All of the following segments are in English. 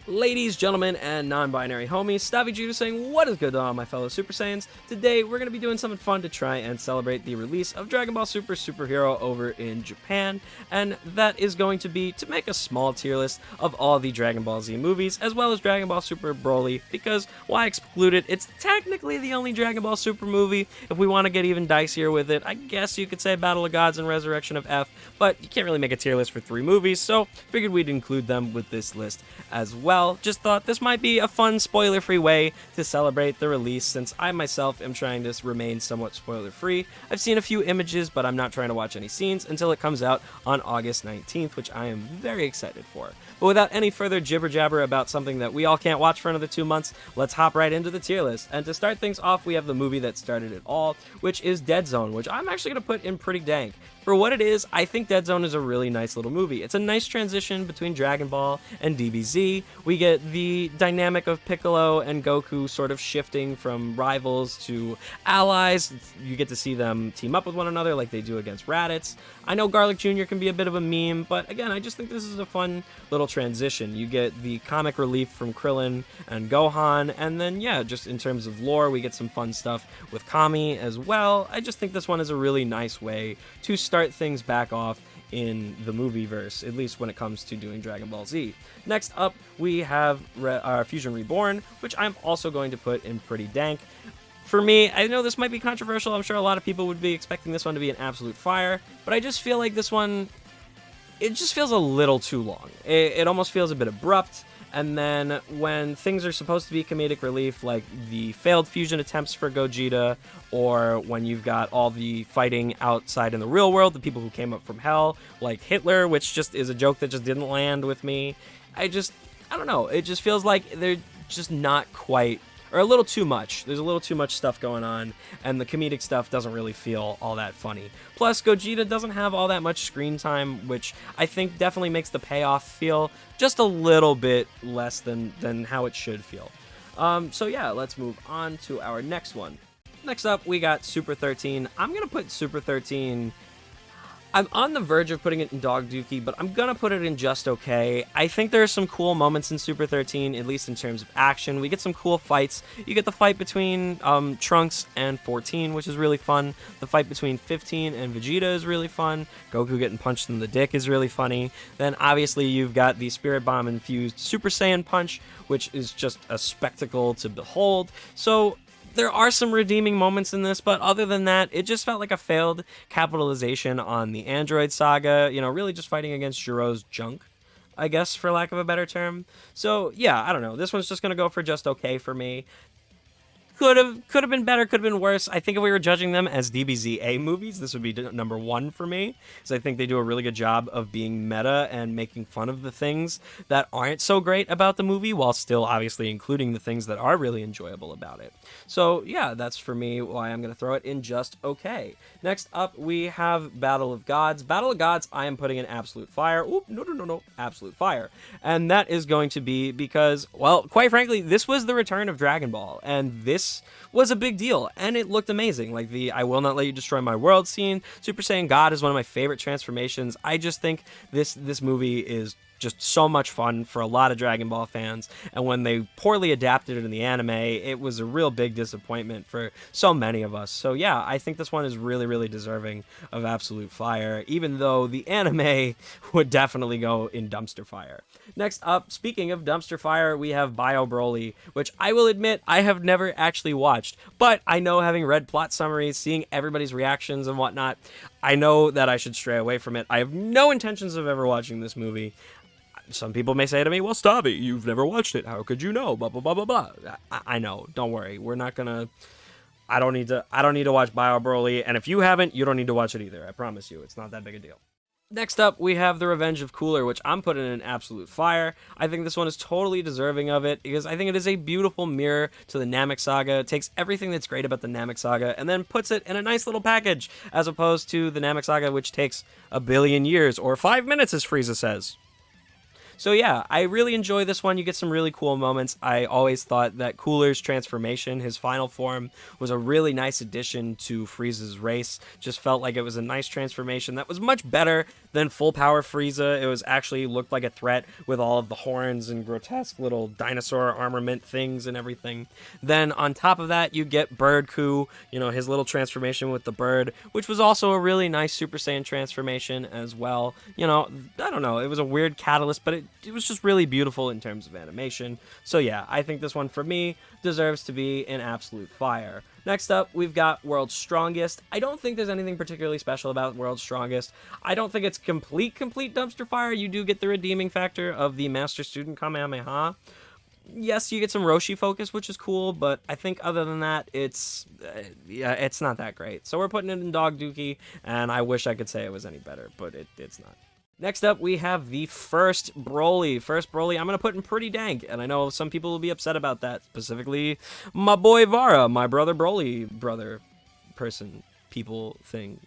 Ladies, gentlemen, and non-binary homies, Vegeta saying what is good to all my fellow Super Saiyans. Today, we're going to be doing something fun to try and celebrate the release of Dragon Ball Super Superhero over in Japan, and that is going to be to make a small tier list of all the Dragon Ball Z movies, as well as Dragon Ball Super Broly, because why exclude it? It's technically the only Dragon Ball Super movie. If we want to get even dicier with it, I guess you could say Battle of Gods and Resurrection of F, but you can't really make a tier list for 3 movies, so figured we'd include them with this list as well. Just thought this might be a fun spoiler-free way to celebrate the release, since I myself am trying to remain somewhat spoiler-free. I've seen a few images, but I'm not trying to watch any scenes until it comes out on August 19th, which I am very excited for. But without any further jibber-jabber about something that we all can't watch for another 2 months, let's hop right into the tier list. And to start things off, we have the movie that started it all, which is Dead Zone, which I'm actually going to put in pretty dank. For what it is, I think Dead Zone is a really nice little movie. It's a nice transition between Dragon Ball and DBZ. We get the dynamic of Piccolo and Goku sort of shifting from rivals to allies. You get to see them team up with one another like they do against Raditz. I know Garlic Jr. can be a bit of a meme, but again, I just think this is a fun little transition. You get the comic relief from Krillin and Gohan, and then, yeah, just in terms of lore, we get some fun stuff with Kami as well. I just think this one is a really nice way to start things back off in the movie verse, at least when it comes to doing Dragon Ball Z. Next up, we have Fusion Reborn, which I'm also going to put in pretty dank. For me, I know this might be controversial. I'm sure a lot of people would be expecting this one to be an absolute fire, but I just feel like this one, it just feels a little too long. It almost feels a bit abrupt. And then when things are supposed to be comedic relief, like the failed fusion attempts for Gogeta, or when you've got all the fighting outside in the real world, the people who came up from hell, like Hitler, which just is a joke that just didn't land with me. I don't know. It just feels like they're just not quite, or a little too much. There's a little too much stuff going on, and the comedic stuff doesn't really feel all that funny. Plus, Gogeta doesn't have all that much screen time, which I think definitely makes the payoff feel just a little bit less than how it should feel. So yeah, let's move on to our next one. Next up, we got Super 13. I'm going to put Super 13... I'm on the verge of putting it in dog dookie, but I'm gonna put it in just okay. I think there are some cool moments in Super 13, at least in terms of action. We get some cool fights. You get the fight between Trunks and 14, which is really fun. The fight between 15 and Vegeta is really fun. Goku getting punched in the dick is really funny. Then obviously you've got the Spirit Bomb infused Super Saiyan Punch, which is just a spectacle to behold. So there are some redeeming moments in this, but other than that, it just felt like a failed capitalization on the Android saga, really just fighting against Jiro's junk, I guess, for lack of a better term. So, yeah, I don't know. This one's just going to go for just okay for me. Could have been better, could have been worse. I think if we were judging them as DBZA movies, this would be number 1 for me, because I think they do a really good job of being meta and making fun of the things that aren't so great about the movie, while still obviously including the things that are really enjoyable about it. So yeah, that's for me why I'm going to throw it in just okay. Next up, we have Battle of Gods. Battle of Gods, I am putting in absolute fire. Oop, no, absolute fire. And that is going to be because, well, quite frankly, this was the return of Dragon Ball, and this was a big deal, and it looked amazing. Like the I will not let you destroy my world scene. Super Saiyan God is one of my favorite transformations. I just think this movie is just so much fun for a lot of Dragon Ball fans, and when they poorly adapted it in the anime, it was a real big disappointment for so many of us. So yeah, I think this one is really, really deserving of absolute fire, even though the anime would definitely go in dumpster fire. Next up, speaking of dumpster fire, we have Bio Broly, which I will admit I have never actually watched, but I know, having read plot summaries, seeing everybody's reactions and whatnot, I know that I should stray away from it. I have no intentions of ever watching this movie. Some people may say to me, well, Stavi, you've never watched it. How could you know? Blah, blah, blah, blah, blah. I know. Don't worry. We're not gonna... I don't need to watch Bio Broly, and if you haven't, you don't need to watch it either. I promise you. It's not that big a deal. Next up, we have The Revenge of Cooler, which I'm putting in absolute fire. I think this one is totally deserving of it, because I think it is a beautiful mirror to the Namek Saga. It takes everything that's great about the Namek Saga and then puts it in a nice little package, as opposed to the Namek Saga, which takes 1 billion years, or 5 minutes, as Frieza says. So yeah, I really enjoy this one. You get some really cool moments. I always thought that Cooler's transformation, his final form, was a really nice addition to Frieza's race. Just felt like it was a nice transformation that was much better than full power Frieza. It was actually looked like a threat with all of the horns and grotesque little dinosaur armament things and everything. Then on top of that, you get Bird Coup, his little transformation with the bird, which was also a really nice Super Saiyan transformation as well. I don't know, it was a weird catalyst, but it was just really beautiful in terms of animation. So yeah, I think this one for me deserves to be an absolute fire. Next up, we've got World's Strongest. I don't think there's anything particularly special about World's Strongest. I don't think it's complete dumpster fire. You do get the redeeming factor of the Master Student Kamehameha. Yes, you get some Roshi focus, which is cool, but I think other than that, it's not that great. So we're putting it in Dog Dookie, and I wish I could say it was any better, but it's not. Next up, we have the first Broly. First Broly, I'm going to put in pretty dank, and I know some people will be upset about that, specifically my boy Vara, my brother Broly, people thing.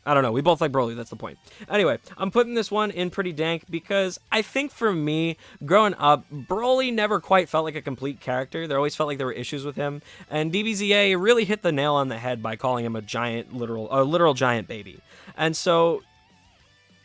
I don't know, we both like Broly, that's the point. Anyway, I'm putting this one in pretty dank because I think for me, growing up, Broly never quite felt like a complete character. There always felt like there were issues with him, and DBZA really hit the nail on the head by calling him a literal giant baby. And so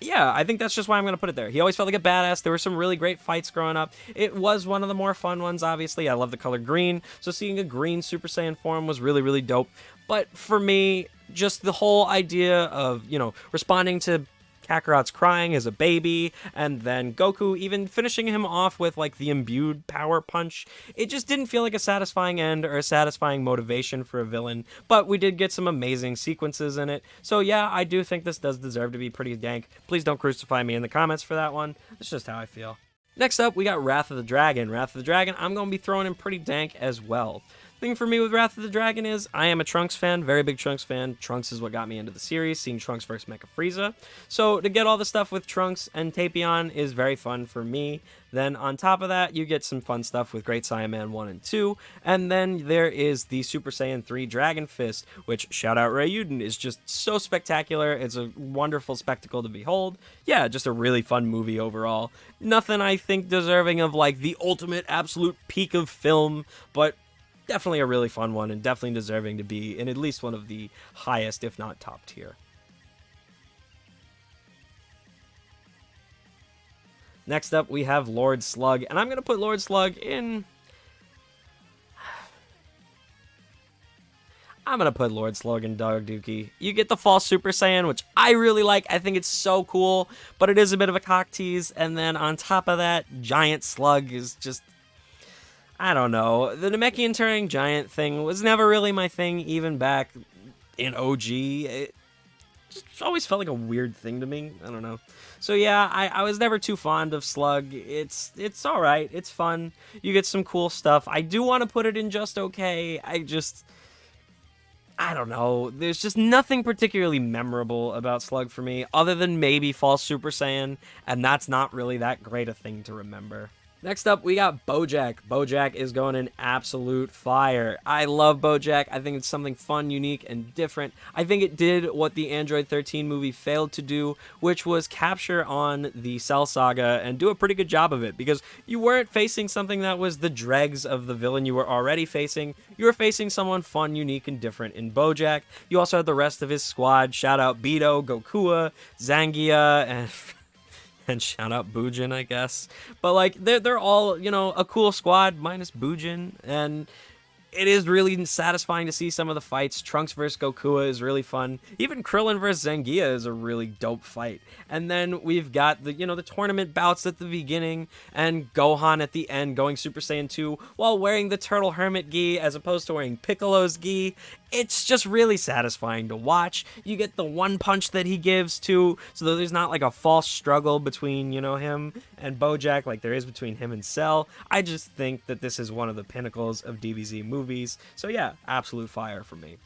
yeah, I think that's just why I'm going to put it there. He always felt like a badass. There were some really great fights growing up. It was one of the more fun ones, obviously. I love the color green, so seeing a green Super Saiyan form was really, really dope. But for me, just the whole idea of, responding to Kakarot's crying as a baby, and then Goku even finishing him off with like the imbued power punch. It just didn't feel like a satisfying end or a satisfying motivation for a villain, but we did get some amazing sequences in it. So yeah, I do think this does deserve to be pretty dank. Please don't crucify me in the comments for that one. That's just how I feel. Next up, we got Wrath of the Dragon. Wrath of the Dragon, I'm going to be throwing in pretty dank as well. Thing for me with Wrath of the Dragon is I am a Trunks fan, very big Trunks fan. Trunks is what got me into the series, seeing Trunks versus Mecha Frieza. So to get all the stuff with Trunks and Tapion is very fun for me. Then on top of that, you get some fun stuff with Great Saiyaman 1 and 2. And then there is the Super Saiyan 3 Dragon Fist, which, shout out Ryuden, is just so spectacular. It's a wonderful spectacle to behold. Yeah, just a really fun movie overall. Nothing, I think, deserving of like the ultimate absolute peak of film, but definitely a really fun one and definitely deserving to be in at least one of the highest, if not top tier. Next up, we have Lord Slug, and I'm going to put Lord Slug in... I'm going to put Lord Slug in Dog Dookie. You get the false Super Saiyan, which I really like. I think it's so cool, but it is a bit of a cock tease. And then on top of that, Giant Slug is just... I don't know. The Namekian turning giant thing was never really my thing, even back in OG. It just always felt like a weird thing to me. I don't know. So yeah, I was never too fond of Slug. It's alright. It's fun. You get some cool stuff. I do want to put it in just okay. I don't know. There's just nothing particularly memorable about Slug for me, other than maybe False Super Saiyan, and that's not really that great a thing to remember. Next up, we got Bojack. Bojack is going in absolute fire. I love Bojack. I think it's something fun, unique, and different. I think it did what the Android 13 movie failed to do, which was capture on the Cell Saga and do a pretty good job of it, because you weren't facing something that was the dregs of the villain you were already facing. You were facing someone fun, unique, and different in Bojack. You also had the rest of his squad. Shout out Beto, Gokua, Zangia, and shout out Bujin, I guess. But like they're all, a cool squad minus Bujin, and it is really satisfying to see some of the fights. Trunks versus Goku is really fun. Even Krillin versus Zangia is a really dope fight. And then we've got the tournament bouts at the beginning and Gohan at the end going Super Saiyan 2 while wearing the Turtle Hermit gi as opposed to wearing Piccolo's gi. It's just really satisfying to watch. You get the one punch that he gives too, so that there's not like a false struggle between, him and Bojack like there is between him and Cell. I just think that this is one of the pinnacles of DBZ movies. So yeah, absolute fire for me.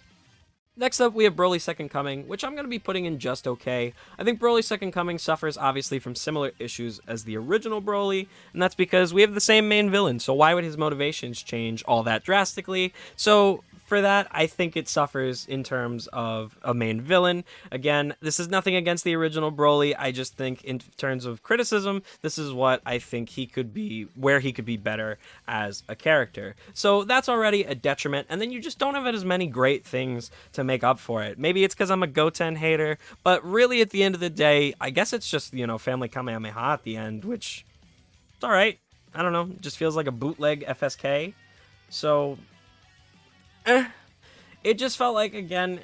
Next up, we have Broly's Second Coming, which I'm going to be putting in just okay. I think Broly's Second Coming suffers obviously from similar issues as the original Broly, and that's because we have the same main villain, so why would his motivations change all that drastically? So for that, I think it suffers in terms of a main villain. Again, this is nothing against the original Broly. I just think in terms of criticism, this is what I think he could be, where he could be better as a character. So that's already a detriment, and then you just don't have as many great things to make up for it. Maybe it's because I'm a Goten hater, but really at the end of the day, I guess it's just, Family Kamehameha at the end, which, it's alright. I don't know, it just feels like a bootleg FSK. So, it just felt like, again,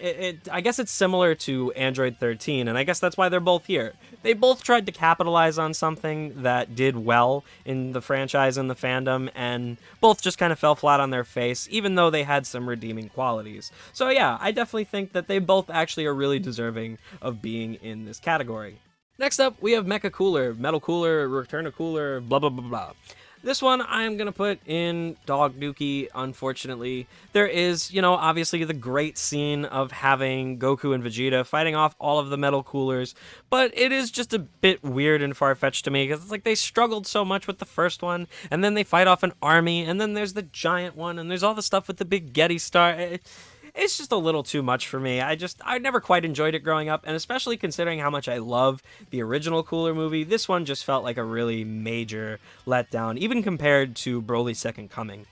I guess it's similar to Android 13, and I guess that's why they're both here. They both tried to capitalize on something that did well in the franchise and the fandom, and both just kind of fell flat on their face, even though they had some redeeming qualities. So yeah, I definitely think that they both actually are really deserving of being in this category. Next up, we have Mecha Cooler, Metal Cooler, Return of Cooler, blah blah blah blah. This one I'm going to put in Dog Dookie, unfortunately. There is, obviously the great scene of having Goku and Vegeta fighting off all of the metal coolers, but it is just a bit weird and far-fetched to me, because it's like they struggled so much with the first one, and then they fight off an army, and then there's the giant one, and there's all the stuff with the big Getty star. It's just a little too much for me. I never quite enjoyed it growing up, and especially considering how much I love the original Cooler movie, this one just felt like a really major letdown, even compared to Broly's Second Coming.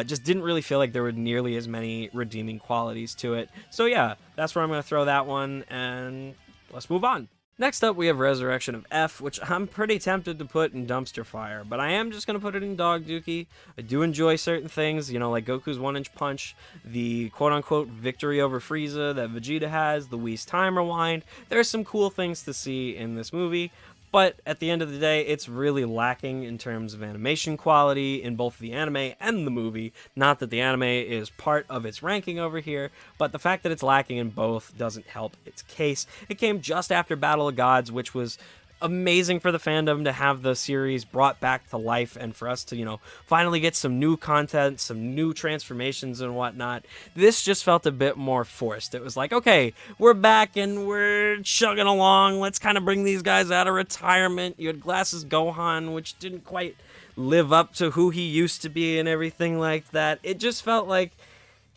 Just didn't really feel like there were nearly as many redeeming qualities to it. So yeah, that's where I'm going to throw that one, and let's move on. Next up, we have Resurrection of F, which I'm pretty tempted to put in Dumpster Fire, but I am just going to put it in Dog Dookie. I do enjoy certain things, like Goku's 1-inch punch, the quote-unquote victory over Frieza that Vegeta has, the Whis Time Rewind. There's some cool things to see in this movie, but at the end of the day, it's really lacking in terms of animation quality in both the anime and the movie. Not that the anime is part of its ranking over here, but the fact that it's lacking in both doesn't help its case. It came just after Battle of Gods, which was amazing for the fandom to have the series brought back to life, and for us to, finally get some new content, some new transformations and whatnot. This just felt a bit more forced. It was like, okay, we're back and we're chugging along. Let's kind of bring these guys out of retirement. You had Glasses Gohan, which didn't quite live up to who he used to be and everything like that. It just felt like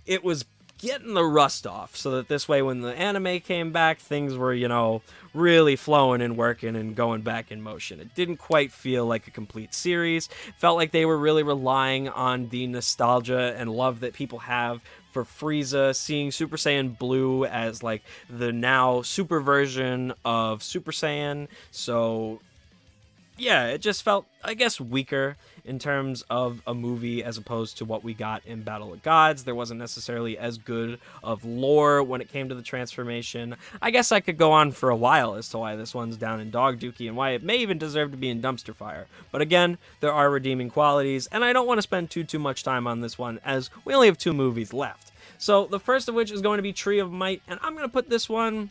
it was getting the rust off, so that this way when the anime came back, things were, really flowing and working and going back in motion. It didn't quite feel like a complete series. It felt like they were really relying on the nostalgia and love that people have for Frieza, seeing Super Saiyan Blue as like the now super version of Super Saiyan. So yeah, it just felt, I guess, weaker in terms of a movie as opposed to what we got in Battle of Gods. There wasn't necessarily as good of lore when it came to the transformation. I guess I could go on for a while as to why this one's down in Dog Dookie and why it may even deserve to be in Dumpster Fire. But again, there are redeeming qualities, and I don't want to spend too much time on this one, as we only have 2 movies left. So the first of which is going to be Tree of Might, and I'm going to put this one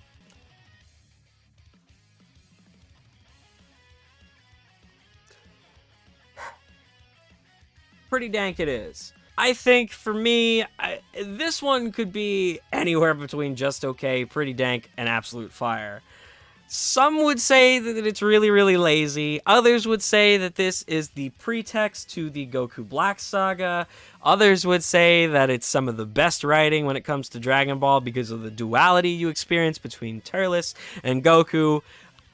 pretty dank it is. I think for me, this one could be anywhere between just okay, pretty dank, and absolute fire. Some would say that it's really, really lazy. Others would say that this is the pretext to the Goku Black saga. Others would say that it's some of the best writing when it comes to Dragon Ball because of the duality you experience between Turles and Goku.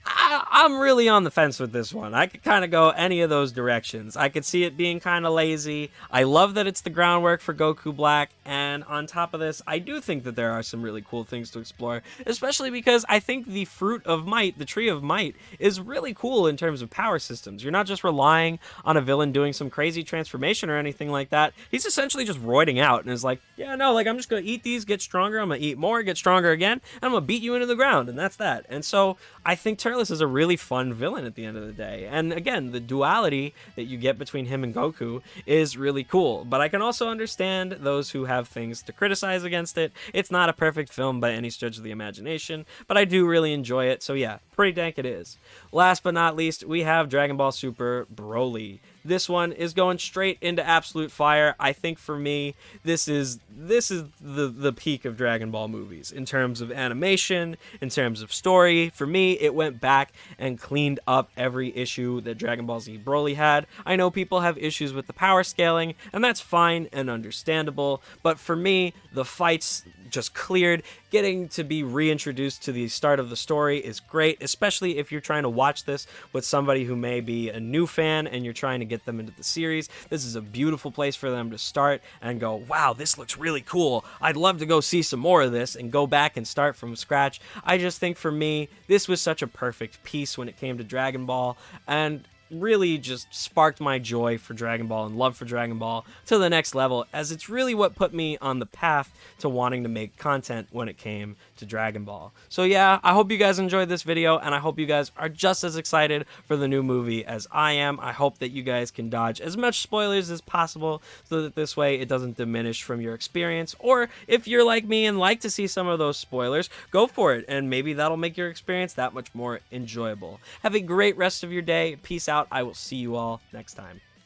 I'm really on the fence with this one. I could kind of go any of those directions. I could see it being kind of lazy. I love that it's the groundwork for Goku Black, and on top of this, I do think that there are some really cool things to explore, especially because I think the Fruit of Might, the Tree of Might, is really cool in terms of power systems. You're not just relying on a villain doing some crazy transformation or anything like that. He's essentially just roiding out and is like, yeah, no, like I'm just going to eat these, get stronger, I'm going to eat more, get stronger again, and I'm going to beat you into the ground, and that's that. And so I think Turles is a really fun villain at the end of the day. And again, the duality that you get between him and Goku is really cool. But I can also understand those who have things to criticize against it. It's not a perfect film by any stretch of the imagination, but I do really enjoy it. So yeah, pretty dank it is. Last but not least, we have Dragon Ball Super Broly. this one is going straight into absolute fire. I think for me, this is the peak of Dragon Ball movies in terms of animation, in terms of story. For me, it went back and cleaned up every issue that Dragon Ball Z Broly had. I know people have issues with the power scaling, and that's fine and understandable, but for me, the fights just cleared. Getting to be reintroduced to the start of the story is great, especially if you're trying to watch this with somebody who may be a new fan and you're trying to get them into the series. This is a beautiful place for them to start and go, wow, this looks really cool. I'd love to go see some more of this, and go back and start from scratch. I just think for me, this was such a perfect piece when it came to Dragon Ball, and really just sparked my joy for Dragon Ball and love for Dragon Ball to the next level, as it's really what put me on the path to wanting to make content when it came to Dragon Ball. So yeah, I hope you guys enjoyed this video, and I hope you guys are just as excited for the new movie as I am. I hope that you guys can dodge as much spoilers as possible so that this way it doesn't diminish from your experience, or if you're like me and like to see some of those spoilers, go for it, and maybe that'll make your experience that much more enjoyable. Have a great rest of your day. Peace out. I will see you all next time.